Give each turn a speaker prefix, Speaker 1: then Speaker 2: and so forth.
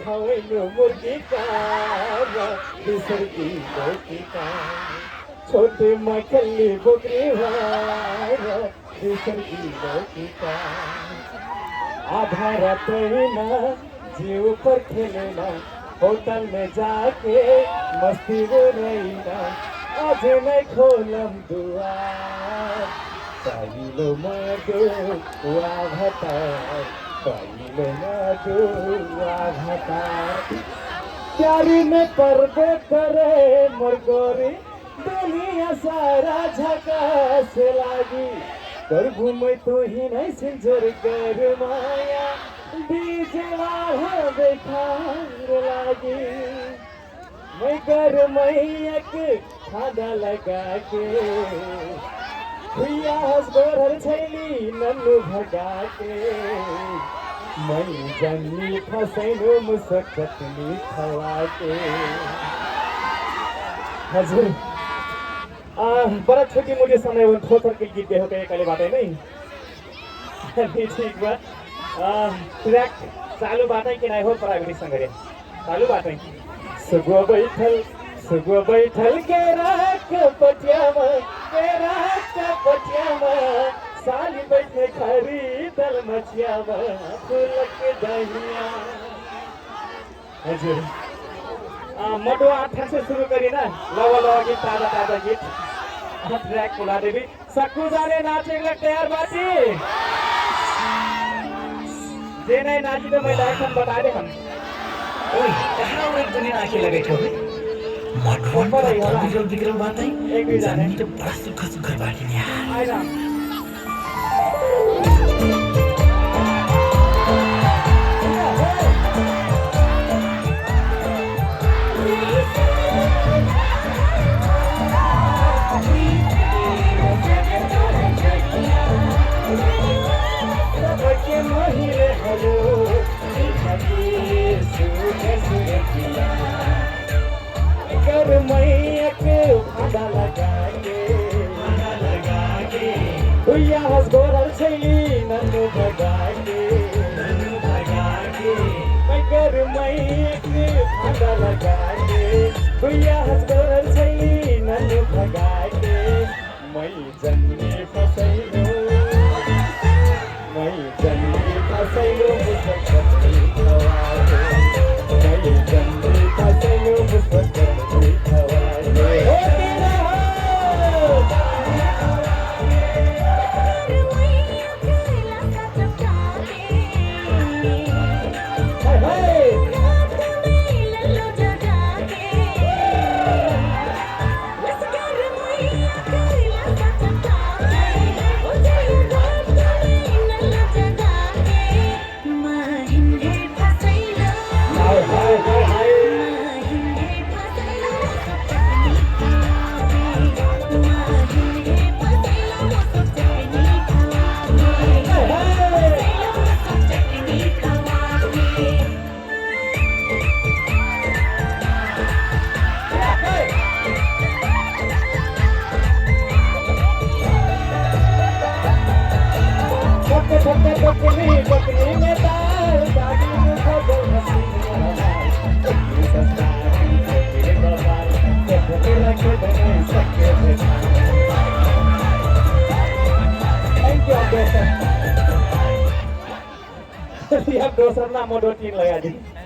Speaker 1: खावैनु मुर्गीका र बिसर्की लोकीका छोटे मखल्ली बोक्री भएर बिसर्की लोकीका आधा रात में जीव पर खेलेना होटल में जाके मस्ती वो रहीना आज मैं खोलम दुआर पहिलो मधु वा भतार पहिलो मधु वा भतार प्यारी में पर्दे करे मोर गोरी दुनिया सारा झकास लागी कर घुमै तो ही नहीं सिंजर कर माया बीजवा बेखार लागी मैं कर मैयक खादा लगा के भैया हंस गोरहर छैली नन्नु भगा के मैं जन्नी फसैनु मुसक चटनी खवा के हजुर बड़ा छोटी मोटी समय थोथर के गीत देहो के कले बाटे नहीं ठीक बा ट्रैक चालू बाटे कि नहीं हो प्राइवेट संगरे चालू बाटे सुगो बैठल के राख पटियामा साली बैठे खरीदल मछियामा फूलक दहिया हजुर मडुआ आठा से शुरू करी ना लवा लवा गीत ताजा ताजा गीत ट्रैक खुला देवी सक्कू जाने नाचे लग तैयार बाटी जे नहीं नाची तो मैं डायरेक्शन बता दे हम
Speaker 2: ओए कहाँ और जने नाचे लगे थे मडुआ पर बिगल बात है
Speaker 1: एक भी जाने
Speaker 2: तो बड़ा सुख बाटी यार
Speaker 1: आइरा मैयक भाड़ा लगा के भैया हंस गोरहर छैली नन्नु भगा के मैं कर मैयक भाड़ा लगा के भैया हंस गोरहर छैली नन्नु भगा के मैं जन्नी फसैलो मुझे कटनी खवा के मैं जन्नी फसैलो मुझे कटनी खवा बकरी में दाल दादी मुझे बोल हंसी मेरे बाबा के रखे बने सके थैंक यू दोस्त आप दोस्त ना मोडो 3 लगा दी